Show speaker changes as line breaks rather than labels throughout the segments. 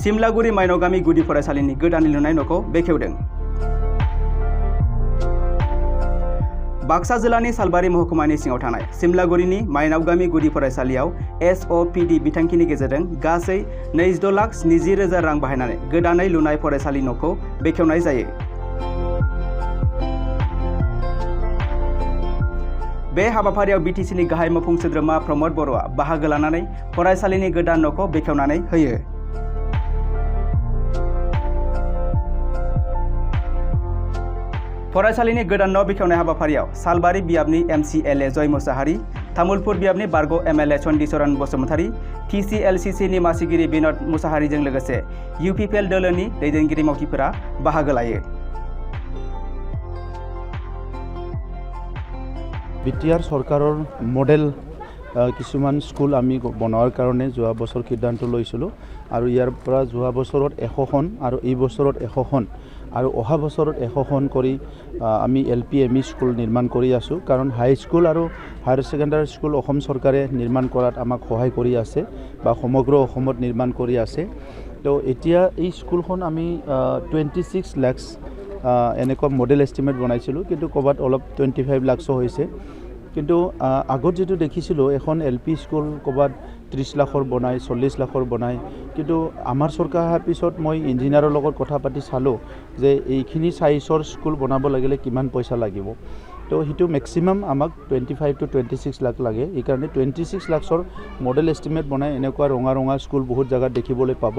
सिमलागुरि माइनावगामि गुदि फरायसालिनि गोदानै लुनाय न'खौ बेखेवदों। बाक्सा जिल्लानि सालबारि महकुमानि सिङाव थानाय सिमलागुरिनि माइनावगामि गुदि फरायसालियाव SOPD बिथांखिनि गेजेरजों गासै 26,70,000 रां बाहायनानै गोदानै लुनाय फरायसालि न'खौ बेखेवनाय जायो। बे हाबाफारियाव BTCनि गाहाय मावफुं सोद्रोमा प्रमद बर'आ बाहागो लानानै फरायसालिनि गोदान न'खौ बेखेवनानै होयो। फरायसालिनि गोदान न' बेखेवनाय हाबाफारियाव सालबारि बियाबनि MCLA जय मुसाहारि, तामुलपुर बियाबनि बारग' MLA चन्दिचरन बसुमतारी, TCLCCनि मासिगिरि बिनोद मुसाहारिजों लोगोसे UPPL दोलोनि दैदेनगिरि मावथिफोरा बाहागो लायो।
BTR सरकाৰৰ मडेल কিছুমান স্কুল আমি বনোৱাৰ কাৰণে যোৱা বছৰ সিদ্ধান্ত লৈছিলোঁ আৰু ইয়াৰ পৰা যোৱা বছৰত 100খন আৰু এই বছৰত 100খন আৰু অহা বছৰত 100খন কৰি আমি LP ME স্কুল নিৰ্মাণ কৰি আছোঁ। কাৰণ হাই স্কুল আৰু হায়াৰ ছেকেণ্ডাৰী স্কুল অসম চৰকাৰে নিৰ্মাণ কৰাত আমাক সহায় কৰি আছে বা সমগ্ৰ অসমত নিৰ্মাণ কৰি আছে। তো এতিয়া এই স্কুলখন আমি 26 লাখ এনেকুৱা মডেল এষ্টিমেট বনাইছিলোঁ, কিন্তু ক'ৰবাত অলপ 25 লাখো হৈছে। কিন্তু আগত যেটো দেখিছিলোঁ এখন LP স্কুল ক'ৰবাত 30 লাখৰ বনায়, 40 লাখৰ বনায়। কিন্তু আমাৰ চৰকাৰ অহাৰ পিছত মই ইঞ্জিনিয়াৰৰ লগত কথা পাতি চালোঁ যে এইখিনি চাইজৰ স্কুল বনাব লাগিলে কিমান পইচা লাগিব। তো সেইটো মেক্সিমাম আমাক 25 to 26 লাখ লাগে। এইকাৰণে 26 লাখৰ মডেল এষ্টিমেট বনাই এনেকুৱা ৰঙা ৰঙা স্কুল বহুত জেগাত দেখিবলৈ পাব।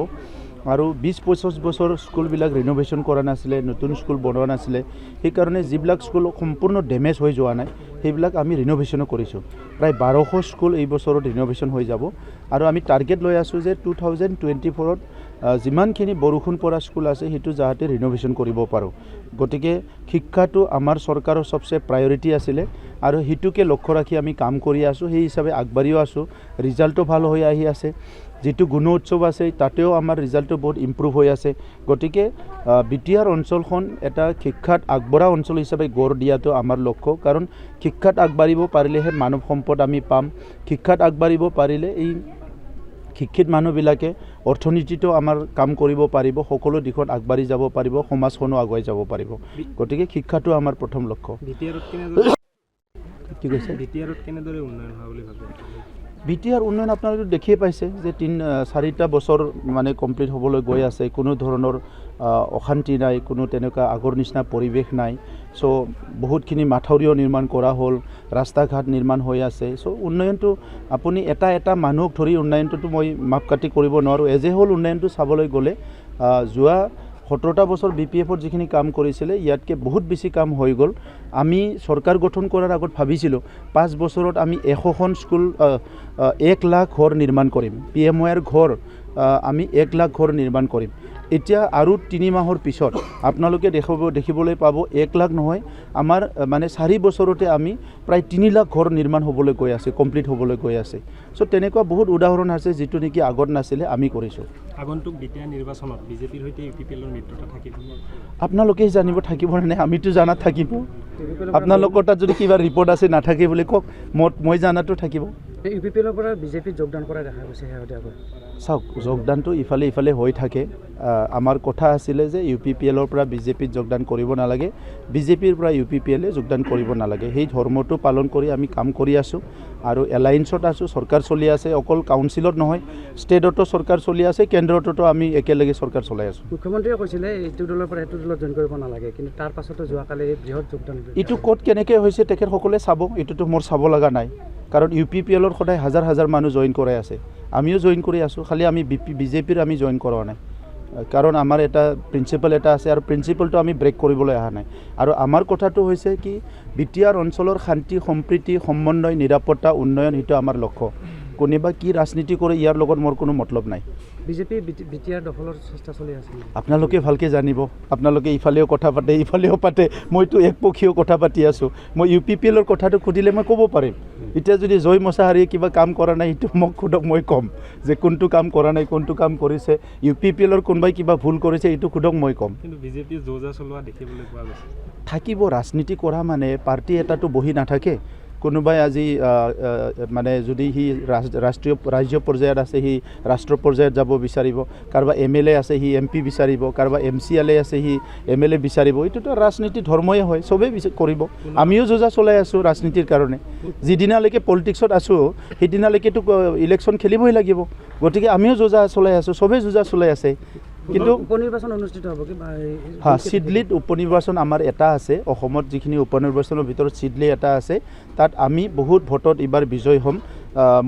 আৰু 20-25 বছৰ স্কুলবিলাক ৰিন'ভেশ্যন কৰা নাছিলে, নতুন স্কুল বনোৱা নাছিলে। সেইকাৰণে যিবিলাক স্কুল সম্পূৰ্ণ ডেমেজ হৈ যোৱা নাই সেইবিলাক আমি ৰিন'ভেশ্যনো কৰিছোঁ। প্ৰায় 1200 স্কুল এই বছৰত ৰিন'ভেশ্যন হৈ যাব। আৰু আমি টাৰ্গেট লৈ আছোঁ যে 2024ত যিমানখিনি বৰষুণ পৰা স্কুল আছে সেইটো যাতে ৰিন'ভেশ্যন কৰিব পাৰোঁ। গতিকে শিক্ষাটো আমাৰ চৰকাৰৰ সবচে প্ৰায়ৰিটি আছিলে আৰু সেইটোকে লক্ষ্য ৰাখি আমি কাম কৰি আছোঁ। সেই হিচাপে আগবাঢ়িও আছোঁ, ৰিজাল্টটো ভাল হৈ আহি আছে। যেটো গুণোৎসৱ আছে তাতেও আমাৰ ৰিজাল্টটো বহুত ইম্প্ৰুভ হৈ আছে। গতিকে BTR অঞ্চলখন এটা শিক্ষাত আগবঢ়া অঞ্চল হিচাপে গঢ় দিয়াটো আমাৰ লক্ষ্য। কাৰণ শিক্ষাত আগবাঢ়িব পাৰিলেহে মানৱ সম্পদ আমি পাম। শিক্ষাত আগবাঢ়িব পাৰিলে এই শিক্ষিত মানুহবিলাকে অৰ্থনীতিটো আমাৰ কাম কৰিব পাৰিব, সকলো দিশত আগবাঢ়ি যাব পাৰিব, সমাজখনো আগুৱাই যাব পাৰিব। গতিকে শিক্ষাটো আমাৰ প্ৰথম লক্ষ্য। কি কৈছে BTRত কেনেদৰে উন্নয়ন হোৱা বুলি ভাবে? BTR উন্নয়ন আপোনালোকে দেখিয়ে পাইছে যে 3-4টা বছৰ মানে কমপ্লিট হ'বলৈ গৈ আছে। কোনো ধৰণৰ অশান্তি নাই, কোনো তেনেকুৱা আগৰ নিচিনা পৰিৱেশ নাই। চ' বহুতখিনি মাথাউৰিও নিৰ্মাণ কৰা হ'ল, ৰাস্তা ঘাট নিৰ্মাণ হৈ আছে। চ' উন্নয়নটো আপুনি এটা মানুহক ধৰি উন্নয়নটোতো মই মাপকাঠি কৰিব নোৱাৰোঁ। এজ এ হ'ল উন্নয়নটো চাবলৈ গ'লে যোৱা 17টা বছৰ BPFত যিখিনি কাম কৰিছিলে ইয়াতকৈ বহুত বেছি কাম হৈ গ'ল। আমি চৰকাৰ গঠন কৰাৰ আগত ভাবিছিলোঁ 5 বছৰত আমি 100খন স্কুল 1 লাখ ঘৰ নিৰ্মাণ কৰিম। PMYৰ ঘৰ আমি 1 লাখ ঘৰ নিৰ্মাণ কৰিম। এতিয়া আৰু 3 মাহৰ পিছত আপোনালোকে দেখিবলৈ পাব 1 লাখ নহয়, আমাৰ মানে 4 বছৰতে আমি প্ৰায় 3 লাখ ঘৰ নিৰ্মাণ হ'বলৈ গৈ আছে, কমপ্লিট হ'বলৈ গৈ আছে। চ' তেনেকুৱা বহুত উদাহৰণ আছে যিটো নেকি আগত নাছিলে, আমি কৰিছোঁ। আগন্তুক দ্বিতীয় নিৰ্বাচনত BJPৰ সৈতে UPPLৰ মিত্ৰতা থাকিব। আপোনালোকেই জানিব থাকিব নে নাই, আমিতো জানাত থাকিব। আপোনালোকৰ তাত যদি কিবা ৰিপৰ্ট আছে নাথাকে বুলি কওক, মই জানাতো থাকিব। UPPLৰ পৰা BJPত যোগদান কৰা দেখা গৈছে শেহতীয়াকৈ। চাওক, যোগদানটো ইফালে হৈ থাকে। আমাৰ কথা আছিলে যে UPPLৰ পৰা BJPত যোগদান কৰিব নালাগে, BJPৰ পৰা UPPLে যোগদান কৰিব নালাগে। সেই ধৰ্মটো পালন কৰি আমি কাম কৰি আছোঁ আৰু এলায়েন্সত আছোঁ, চৰকাৰ চলি আছে। অকল কাউন্সিলত নহয়, ষ্টেটতো চৰকাৰ চলি আছে, কেন্দ্ৰতো আমি একেলগে চৰকাৰ চলাই আছোঁ। মুখ্যমন্ত্ৰীয়ে কৈছিলে এইটো দলৰ পৰা সেইটো দলত জইন কৰিব নালাগে, কিন্তু তাৰ পাছতো যোৱাকালি বৃহৎ যোগদান। এইটো ক'ত কেনেকৈ হৈছে তেখেতসকলে চাব, এইটোতো মোৰ চাব লগা নাই। কাৰণ UPPLৰ সদায় হাজাৰ মানুহ জইন কৰাই আছে, আমিও জইন কৰি আছোঁ। খালি আমি BJPৰ আমি জইন কৰা নাই, কাৰণ আমাৰ এটা প্ৰিন্সিপাল এটা আছে আৰু প্ৰিন্সিপালটো আমি ব্ৰেক কৰিবলৈ অহা নাই। আৰু আমাৰ কথাটো হৈছে কি BTR অঞ্চলৰ শান্তি সম্প্ৰীতি সমন্বয় নিৰাপত্তা উন্নয়ন সেইটো আমাৰ লক্ষ্য। কোনোবা কি ৰাজনীতি কৰে ইয়াৰ লগত মোৰ কোনো মতলব নাই। BJP BTR দখলৰ চেষ্টা চলি আছে, আপোনালোকে ভালকৈ জানিব। আপোনালোকে ইফালেও কথা পাতে ইফালেও পাতে, মইতো একপক্ষীয় কথা পাতি আছোঁ। মই UPPLৰ কথাটো সুধিলে মই ক'ব পাৰিম। এতিয়া যদি জয় মুসাহাৰীয়ে কিবা কাম কৰা নাই সেইটো মোক সোধক, মই ক'ম যে কোনটো কাম কৰা নাই, কোনটো কাম কৰিছে। UPPLৰ কোনোবাই কিবা ভুল কৰিছে এইটো সোধক, মই ক'ম। কিন্তু BJP যোজা চলোৱা দেখিবলৈ পোৱা গৈছে। থাকিব, ৰাজনীতি কৰা মানে পাৰ্টি এটাতো বহি নাথাকে। কোনোবাই আজি মানে যদি সি ৰাজ্য পৰ্যায়ত আছে সি ৰাষ্ট্ৰ পৰ্যায়ত যাব বিচাৰিব, কাৰোবাৰ MLA আছে সি MP বিচাৰিব, কাৰোবাৰ MCLA আছে সি MLA বিচাৰিব। এইটোতো ৰাজনীতি ধৰ্মই হয়, চবেই কৰিব। আমিও যোজা চলাই আছোঁ ৰাজনীতিৰ কাৰণে। যিদিনালৈকে পলিটিক্সত আছোঁ সেইদিনালৈকেতো ইলেকশ্যন খেলিবই লাগিব, গতিকে আমিও যোজা চলাই আছোঁ, চবেই যোজা চলাই আছে। কিন্তু
উপনিৰ্বাচন অনুষ্ঠিত হ'ব কি?
চিডলিত উপনিৰ্বাচন আমাৰ এটা আছে, অসমত যিখিনি উপনিৰ্বাচনৰ ভিতৰত চিডলি এটা আছে, তাত আমি বহুত ভোটত এইবাৰ বিজয় হ'ম।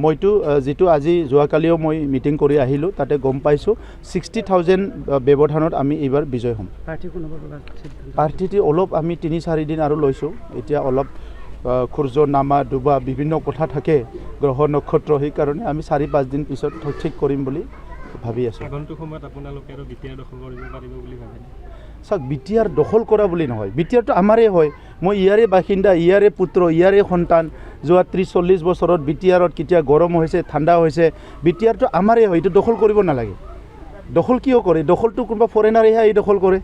মইতো যিটো আজি যোৱাকালিও মই মিটিং কৰি আহিলোঁ, তাতে গম পাইছোঁ 60,000 ব্যৱধানত আমি এইবাৰ বিজয় হ'ম। প্ৰাৰ্থীটি অলপ আমি 3-4 দিন আৰু লৈছোঁ। এতিয়া অলপ সূৰ্য নামা ডুবা বিভিন্ন কথা থাকে, গ্ৰহ নক্ষত্ৰ, সেইকাৰণে আমি 4-5 দিন পিছত ঠিক কৰিম বুলি ভাবি আছোঁ।
আগন্তুক সময়ত আপোনালোকে আৰু বিটিআৰ দখল কৰিব পাৰিব বুলি ভাবে?
চাওক, বিটিআৰ দখল কৰা বুলি নহয়, বিটিআৰটো আমাৰে হয়। মই ইয়াৰে বাসিন্দা, ইয়াৰে পুত্ৰ, ইয়াৰে সন্তান। যোৱা 30-40 বছৰত বিটিআৰত কেতিয়া গৰম হৈছে, ঠাণ্ডা হৈছে, বিটিআৰটো আমাৰে হয়, এইটো দখল কৰিব নালাগে। দখল কিয় কৰে? দখলটো কোনোবা ফৰেনাৰেহে আহি দখল কৰে।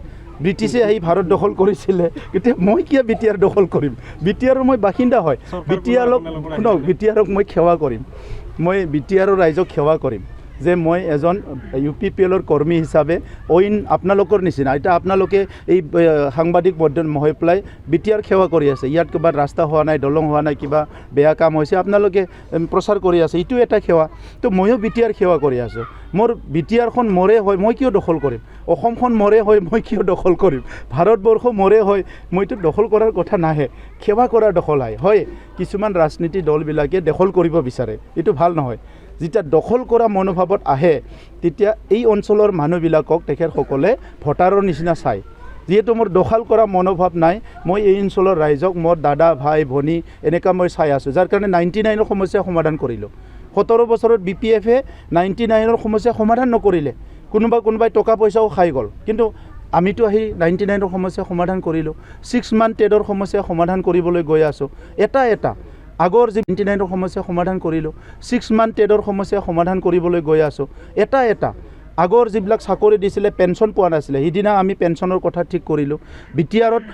ব্ৰিটিছে আহি ভাৰত দখল কৰিছিলে, এতিয়া মই কিয় বিটিআৰ দখল কৰিম? বিটিআৰৰ মই বাসিন্দা হয়। বিটিআৰক শুনক, বিটিআৰক মই সেৱা কৰিম, মই বিটিআৰৰ ৰাইজক সেৱা কৰিম যে মই এজন UPPLৰ কৰ্মী হিচাপে অইন আপোনালোকৰ নিচিনা। এতিয়া আপোনালোকে এই সাংবাদিক হৈ পেলাই বিটিআৰ সেৱা কৰি আছে, ইয়াত কিবা ৰাস্তা হোৱা নাই, দলং হোৱা নাই, কিবা বেয়া কাম হৈছে, আপোনালোকে প্ৰচাৰ কৰি আছে, এইটো এটা সেৱা। তো ময়ো বিটিআৰ সেৱা কৰি আছোঁ। মোৰ বিটিআৰখন মৰে হয়, মই কিয় দখল কৰিম? অসমখন মৰে হয়, মই কিয় দখল কৰিম? ভাৰতবৰ্ষ মৰে হয়, মইতো দখল কৰাৰ কথা নাহে, সেৱা কৰাৰ দখল হয়। কিছুমান ৰাজনীতি দলবিলাকে দখল কৰিব বিচাৰে, এইটো ভাল নহয়। যেতিয়া দখল কৰা মনোভাৱত আহে তেতিয়া এই অঞ্চলৰ মানুহবিলাকক তেখেতসকলে ভোটাৰৰ নিচিনা চায়। যিহেতু মোৰ দখল কৰা মনোভাৱ নাই, মই এই অঞ্চলৰ ৰাইজক মোৰ দাদা ভাই ভনী এনেকুৱা মই চাই আছোঁ, যাৰ কাৰণে 99ৰ সমস্যা সমাধান কৰিলোঁ। 17 বছৰত BPF-এ 99ৰ সমস্যা সমাধান নকৰিলে, কোনোবাই টকা পইচাও খাই গ'ল, কিন্তু আমিতো আহি 99ৰ সমস্যা সমাধান কৰিলোঁ। 6 মান টেডৰ সমস্যা সমাধান কৰিবলৈ গৈ আছোঁ, এটা আগৰ যি 99ৰ সমস্যা সমাধান কৰিলোঁ, 6 মান টেডৰ সমস্যা সমাধান কৰিবলৈ গৈ আছোঁ, এটা আগৰ যিবিলাক চাকৰি দিছিলে, পেঞ্চন পোৱা নাছিলে, সিদিনা আমি পেঞ্চনৰ কথা ঠিক কৰিলোঁ। বিটিআৰত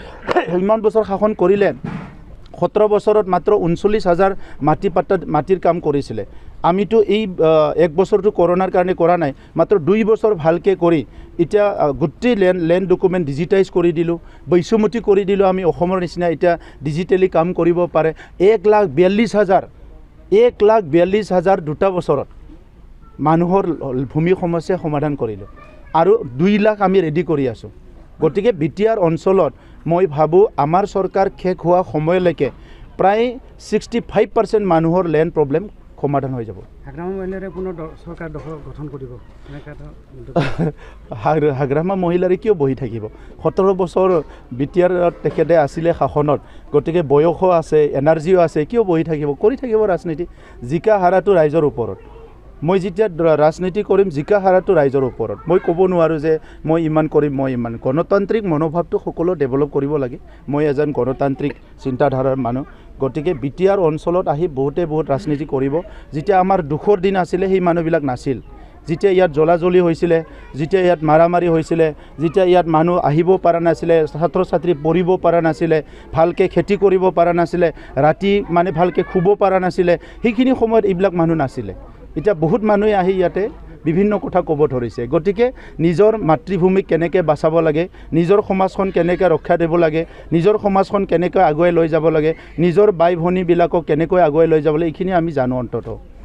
ইমান বছৰ শাসন কৰিলে, 17 বছৰত মাত্ৰ 39,000 মাটিৰ কাম কৰিছিলে। আমিতো এই 1 বছৰটো কৰোণাৰ কাৰণে কৰা নাই, মাত্ৰ 2 বছৰ ভালকৈ কৰি এতিয়া গোটেই লেণ্ড ডকুমেণ্ট ডিজিটাইজ কৰি দিলোঁ, বৈষম্যতি কৰি দিলোঁ। আমি অসমৰ নিচিনা এতিয়া ডিজিটেলি কাম কৰিব পাৰে। 1,42,000 দুটা বছৰত মানুহৰ ভূমি সমস্যা সমাধান কৰিলোঁ, আৰু 2 লাখ আমি ৰেডি কৰি আছোঁ। গতিকে বিটিআৰ অঞ্চলত মই ভাবোঁ আমাৰ চৰকাৰ শেষ হোৱা সময়লৈকে প্ৰায় 65% মানুহৰ লেণ্ড প্ৰব্লেম সমাধান হৈ যাব। হাগ্ৰামা মহিলাৰে কিয় বহি থাকিব? 17 বছৰ বিটিআৰত তেখেতে আছিলে শাসনত, গতিকে বয়সো আছে, এনাৰ্জিও আছে, কিয় বহি থাকিব? কৰি থাকিব ৰাজনীতি। জিকা হাৰাটো ৰাইজৰ ওপৰত। মই যেতিয়া ৰাজনীতি কৰিম, জিকা হাৰাটো ৰাইজৰ ওপৰত। মই ক'ব নোৱাৰোঁ যে মই ইমান কৰিম, মই ইমান। গণতান্ত্ৰিক মনোভাৱটো সকলো ডেভেলপ কৰিব লাগে। মই এজন গণতান্ত্ৰিক চিন্তাধাৰাৰ মানুহ, গতিকে বিটিআৰ অঞ্চলত আহি বহুত ৰাজনীতি কৰিব। যেতিয়া আমাৰ দুখৰ দিন আছিলে সেই মানুহবিলাক নাছিল, যেতিয়া ইয়াত জ্বলাজ্বলি হৈছিলে, যেতিয়া ইয়াত মাৰামাৰি হৈছিলে, যেতিয়া ইয়াত মানুহ আহিব পৰা নাছিলে, ছাত্ৰ ছাত্ৰী পঢ়িব পৰা নাছিলে, ভালকৈ খেতি কৰিব পৰা নাছিলে, ৰাতি মানে ভালকৈ শুব পৰা নাছিলে, সেইখিনি সময়ত এইবিলাক মানুহ নাছিলে। এতিয়া বহুত মানুহে আহি ইয়াতে বিভিন্ন কথা ক'ব ধৰিছে। গতিকে নিজৰ মাতৃভূমিক কেনেকৈ বাচাব লাগে, নিজৰ সমাজখন কেনেকৈ ৰক্ষা দিব লাগে, নিজৰ সমাজখন কেনেকৈ আগুৱাই লৈ যাব লাগে, নিজৰ বাই ভনীবিলাকক কেনেকৈ আগুৱাই লৈ যাব লাগে, এইখিনি আমি জানো অন্ততঃ।